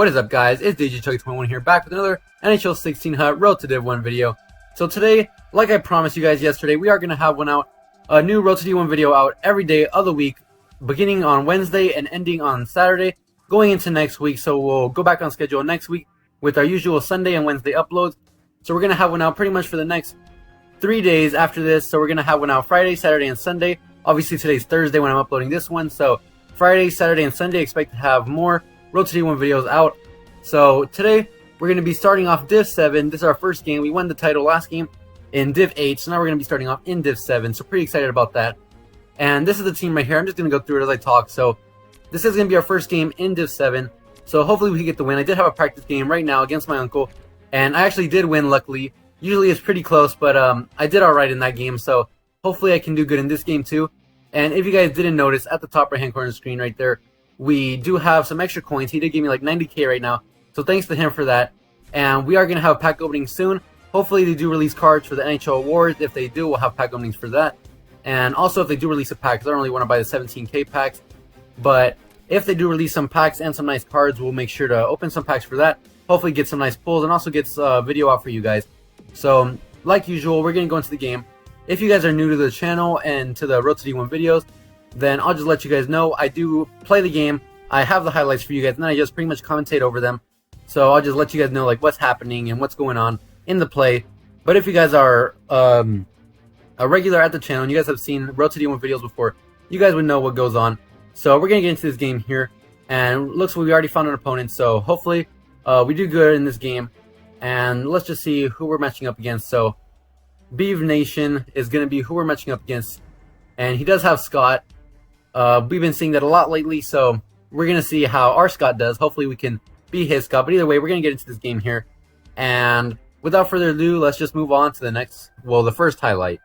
What is up, guys? It's DJChucky21 here, back with another NHL 16 Hut Road to Div 1 video. So today, like I promised you guys yesterday, we are going to have a new Road to Div 1 video out every day of the week, beginning on Wednesday and ending on Saturday, going into next week. So we'll go back on schedule next week with our usual Sunday and Wednesday uploads. So we're going to have one out pretty much for the next 3 days after this. So we're going to have one out Friday, Saturday, and Sunday. Obviously today's Thursday when I'm uploading this one, so Friday, Saturday, and Sunday expect to have more Road to Div 1 videos out. So today we're going to be starting off Div 7. This is our first game. We won the title last game in Div 8, so now we're going to be starting off in Div 7. So pretty excited about that. And this is the team right here. I'm just going to go through it as I talk. So this is going to be our first game in Div 7. So hopefully we can get the win. I did have a practice game right now against my uncle, and I actually did win, luckily. Usually it's pretty close, but I did alright in that game, so hopefully I can do good in this game too. And if you guys didn't notice, at the top right hand corner of the screen right there, we do have some extra coins. He did give me like 90k right now, so thanks to him for that. And we are going to have a pack opening soon. Hopefully they do release cards for the NHL awards. If they do, we'll have pack openings for that. And also if they do release a pack, because I don't really want to buy the 17k packs, but if they do release some packs and some nice cards, we'll make sure to open some packs for that. Hopefully get some nice pulls and also get a video out for you guys. So like usual, we're going to go into the game. If you guys are new to the channel and to the Road to Div 1 videos, then I'll just let you guys know I do play the game. I have the highlights for you guys, and then I just pretty much commentate over them. So I'll just let you guys know like what's happening and what's going on in the play. But if you guys are a regular at the channel and you guys have seen Road to Div 1 videos before, you guys would know what goes on. So we're going to get into this game here, and looks like we already found an opponent, so hopefully we do good in this game. And let's just see who we're matching up against. So Beav Nation is going to be who we're matching up against, and he does have Scott. We've been seeing that a lot lately, so we're going to see how our Scott does. Hopefully we can beat his Scott, but either way, we're going to get into this game here. And without further ado, let's just move on to the first highlight.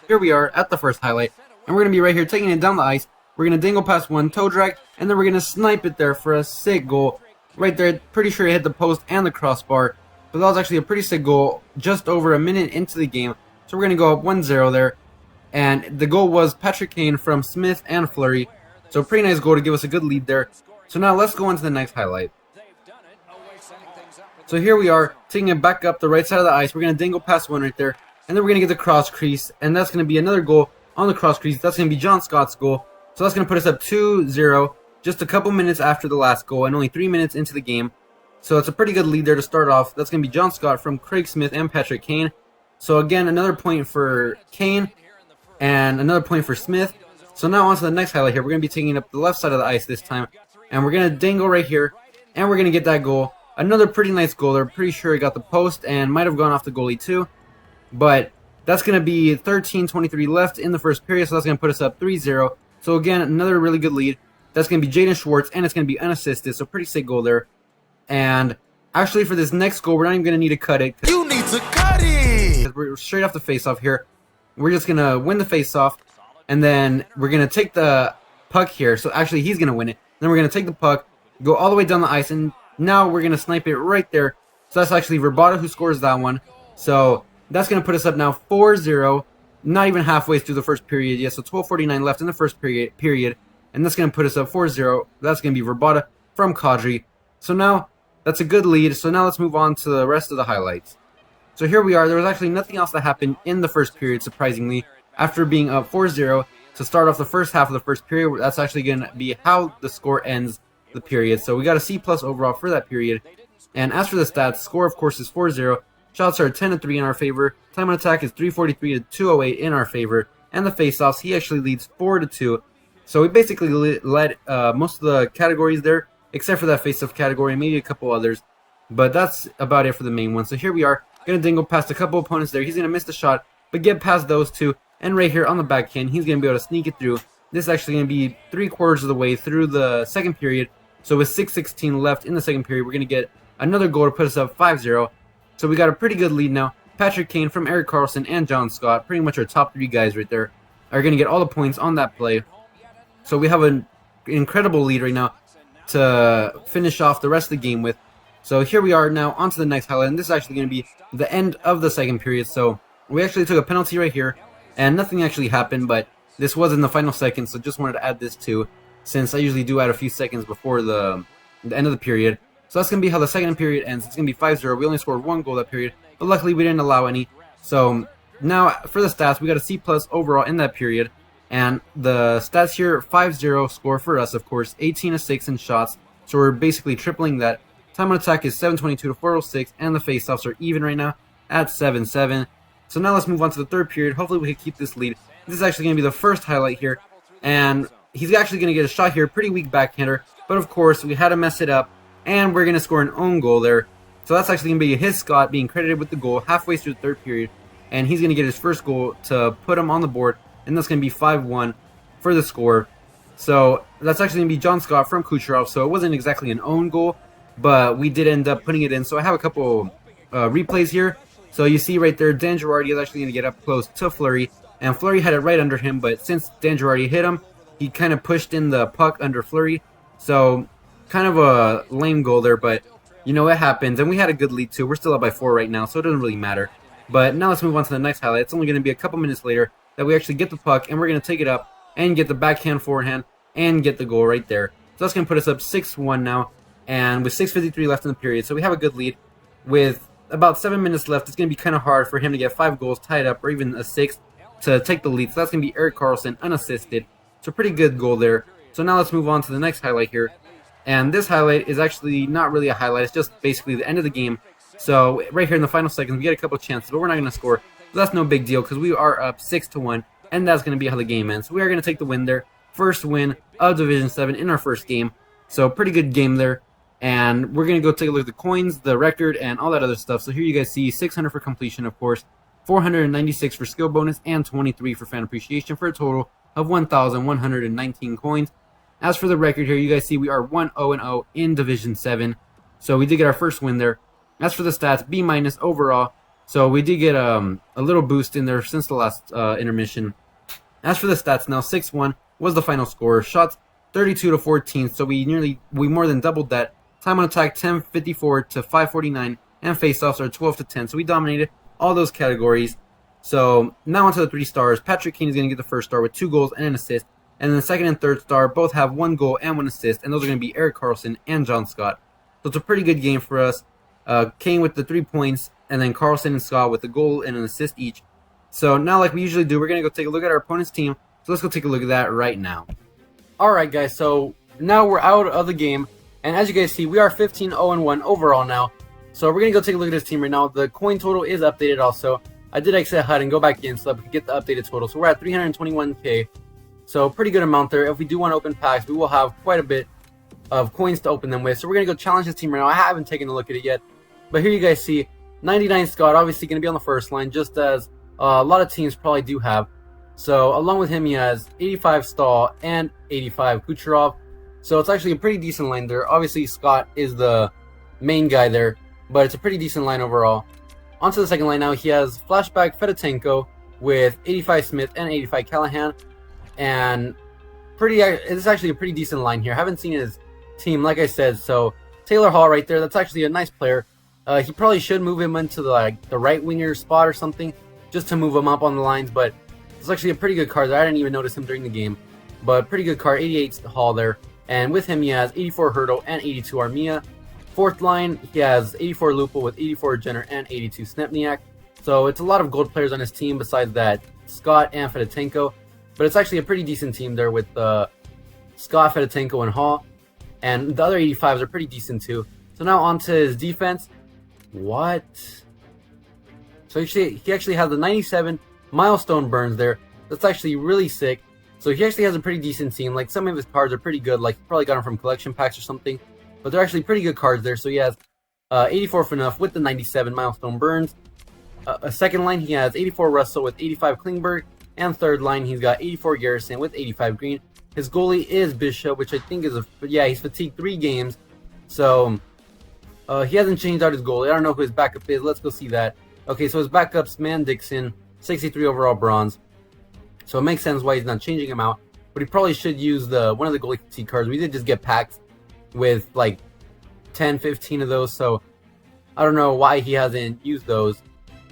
Here we are at the first highlight, and we're going to be right here taking it down the ice. We're going to dangle past one, toe drag, and then we're going to snipe it there for a sick goal. Right there, pretty sure it hit the post and the crossbar, but that was actually a pretty sick goal just over a minute into the game. So we're going to go up 1-0 there. And the goal was Patrick Kane from Smith and Flurry. So pretty nice goal to give us a good lead there. So now let's go on to the next highlight. So here we are, taking it back up the right side of the ice. We're going to dangle past one right there. And then we're going to get the cross crease. And that's going to be another goal on the cross crease. That's going to be John Scott's goal. So that's going to put us up 2-0. Just a couple minutes after the last goal and only 3 minutes into the game. So it's a pretty good lead there to start off. That's going to be John Scott from Craig Smith and Patrick Kane. So again, another point for Kane and another point for Smith. So now on to the next highlight here. We're going to be taking up the left side of the ice this time. And we're going to dangle right here. And we're going to get that goal. Another pretty nice goal there. Pretty sure it got the post and might have gone off the goalie too. But that's going to be 13:23 left in the first period. So that's going to put us up 3-0. So again, another really good lead. That's going to be Jaden Schwartz, and it's going to be unassisted, so pretty sick goal there. And actually, for this next goal, we're not even going to need to cut it. You need to cut it! We're straight off the face-off here. We're just going to win the face-off, and then we're going to take the puck here. So actually, he's going to win it. Then we're going to take the puck, go all the way down the ice, and now we're going to snipe it right there. So that's actually Verbata who scores that one. So that's going to put us up now 4-0, not even halfway through the first period yet. So 12:49 left in the first period. And that's going to put us up 4-0. That's going to be Verbata from Kadri. So now, that's a good lead. So now let's move on to the rest of the highlights. So here we are. There was actually nothing else that happened in the first period, surprisingly. After being up 4-0 to start off the first half of the first period, that's actually going to be how the score ends the period. So we got a C+ overall for that period. And as for the stats, score of course is 4-0. Shots are 10-3 in our favor. Time on attack is 343 to 208 in our favor. And the faceoffs, he actually leads 4-2. So we basically led most of the categories there, except for that face-off category and maybe a couple others. But that's about it for the main one. So here we are, going to dangle past a couple opponents there. He's going to miss the shot, but get past those two. And right here on the backhand, he's going to be able to sneak it through. This is actually going to be 3/4 of the way through the second period. So with 6:16 left in the second period, we're going to get another goal to put us up 5-0. So we got a pretty good lead now. Patrick Kane from Eric Carlson and John Scott, pretty much our top 3 guys right there, are going to get all the points on that play. So we have an incredible lead right now to finish off the rest of the game with. So here we are now on to the next highlight, and this is actually going to be the end of the second period. So we actually took a penalty right here, and nothing actually happened, but this was in the final seconds, so just wanted to add this too, since I usually do add a few seconds before the the end of the period. So that's going to be how the second period ends. It's going to be 5-0. We only scored 1 goal that period, but luckily we didn't allow any. So now for the stats, we got a C+ overall in that period. And the stats here, 5-0 score for us, of course, 18-6 in shots. So we're basically tripling that. Time on attack is 722 to 406, and the faceoffs are even right now at 7-7. So now let's move on to the third period. Hopefully we can keep this lead. This is actually going to be the first highlight here. And he's actually going to get a shot here, pretty weak backhander. But of course, we had to mess it up. And we're going to score an own goal there. So that's actually going to be his Scott being credited with the goal halfway through the third period. And he's going to get his first goal to put him on the board. And that's going to be 5-1 for the score. So that's actually going to be John Scott from Kucherov. So it wasn't exactly an own goal, but we did end up putting it in. So I have a couple replays here. So you see right there, Dan Girardi is actually going to get up close to Fleury. And Fleury had it right under him, but since Dan Girardi hit him, he kind of pushed in the puck under Fleury. So kind of a lame goal there, but you know, it happens. And we had a good lead too. We're still up by 4 right now, so it doesn't really matter. But now let's move on to the next highlight. It's only going to be a couple minutes later that we actually get the puck, and we're going to take it up and get the backhand, forehand, and get the goal right there. So that's going to put us up 6-1 now, and with 6:53 left in the period. So we have a good lead. With about 7 minutes left, it's going to be kind of hard for him to get 5 goals tied up, or even a 6th to take the lead. So that's going to be Erik Karlsson unassisted. So pretty good goal there. So now let's move on to the next highlight here. And this highlight is actually not really a highlight. It's just basically the end of the game. So right here in the final seconds, we get a couple chances, but we're not going to score. So that's no big deal because we are up 6-1, and that's going to be how the game ends. So we are going to take the win there. First win of Division 7 in our first game. So pretty good game there. And we're going to go take a look at the coins, the record, and all that other stuff. So here you guys see 600 for completion, of course, 496 for skill bonus, and 23 for fan appreciation for a total of 1,119 coins. As for the record here, you guys see we are 1-0-0 in Division 7. So we did get our first win there. As for the stats, B- overall. So we did get a little boost in there since the last intermission. As for the stats now, 6-1 was the final score. Shots 32 to 14, so we more than doubled that. Time on attack 10:54 to 5:49, and faceoffs are 12 to 10. So we dominated all those categories. So now onto the 3 stars. Patrick Kane is going to get the first star with 2 goals and an assist. And then the second and third star both have 1 goal and 1 assist, and those are going to be Erik Karlsson and John Scott. So it's a pretty good game for us. Kane with the 3 points, and then Karlsson and Scott with a goal and an assist each. So now, like we usually do, we're going to go take a look at our opponent's team. So let's go take a look at that right now. Alright guys, so now we're out of the game, and as you guys see, we are 15-0-1 overall now. So we're going to go take a look at this team right now. The coin total is updated also. I did exit HUD and go back in so that we can get the updated total. So we're at 321k. So pretty good amount there. If we do want to open packs, we will have quite a bit of coins to open them with. So we're going to go challenge this team right now. I haven't taken a look at it yet. But here you guys see 99 Scott, obviously going to be on the first line, just as a lot of teams probably do have. So along with him, he has 85 Stahl and 85 Kucherov. So it's actually a pretty decent line there. Obviously, Scott is the main guy there, but it's a pretty decent line overall. Onto the second line now, he has Flashback Fedotenko with 85 Smith and 85 Callahan. And it's actually a pretty decent line here. I haven't seen his team, like I said. So Taylor Hall right there, that's actually a nice player. He probably should move him into the right winger spot or something, just to move him up on the lines. But it's actually a pretty good card there. I didn't even notice him during the game. But pretty good card, 88 Hall there. And with him, he has 84 Hurdle and 82 Armia. Fourth line, he has 84 Lupul with 84 Jenner and 82 Snepniak. So it's a lot of gold players on his team besides that Scott and Fedotenko. But it's actually a pretty decent team there with Scott, Fedotenko, and Hall. And the other 85s are pretty decent too. So now on to his defense. What? So he actually has the 97 Milestone Burns there. That's actually really sick. So he actually has a pretty decent team. Like, some of his cards are pretty good. Like, he probably got them from collection packs or something. But they're actually pretty good cards there. So he has 84 Fnuff with the 97 Milestone Burns. A second line, he has 84 Russell with 85 Klingberg. And third line, he's got 84 Garrison with 85 Green. His goalie is Bishop, which I think is he's fatigued 3 games. So he hasn't changed out his goalie. I don't know who his backup is. Let's go see that. Okay, so his backup's Man Dixon, 63 overall bronze. So it makes sense why he's not changing him out. But he probably should use one of the goalie fatigue cards. We did just get packs with like 10, 15 of those. So I don't know why he hasn't used those.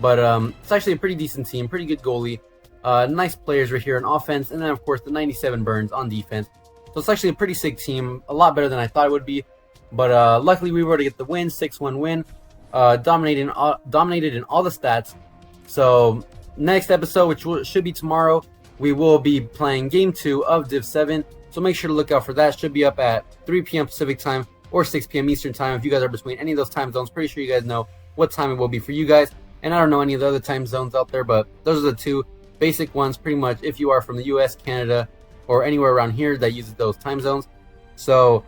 But it's actually a pretty decent team, pretty good goalie. Nice players right here on offense, and then of course the 97 Burns on defense. So it's actually a pretty sick team, a lot better than I thought it would be. But luckily we were able to get the win, 6-1 win, dominated in all the stats. So next episode, which should be tomorrow, we will be playing Game 2 of Div 7. So make sure to look out for that. Should be up at 3 p.m. Pacific time or 6 p.m. Eastern time. If you guys are between any of those time zones, pretty sure you guys know what time it will be for you guys. And I don't know any of the other time zones out there, but those are the two basic ones pretty much if you are from the US, Canada, or anywhere around here that uses those time zones. So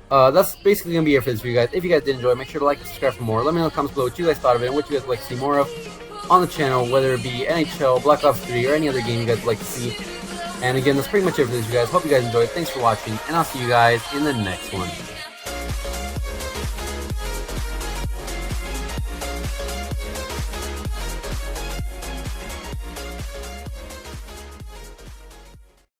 that's basically going to be it for this video, guys. If you guys did enjoy, make sure to like and subscribe for more. Let me know in the comments below what you guys thought of it and what you guys would like to see more of on the channel, whether it be NHL, Black Ops 3, or any other game you guys would like to see. And again, that's pretty much it for this, you guys. Hope you guys enjoyed. Thanks for watching, and I'll see you guys in the next one.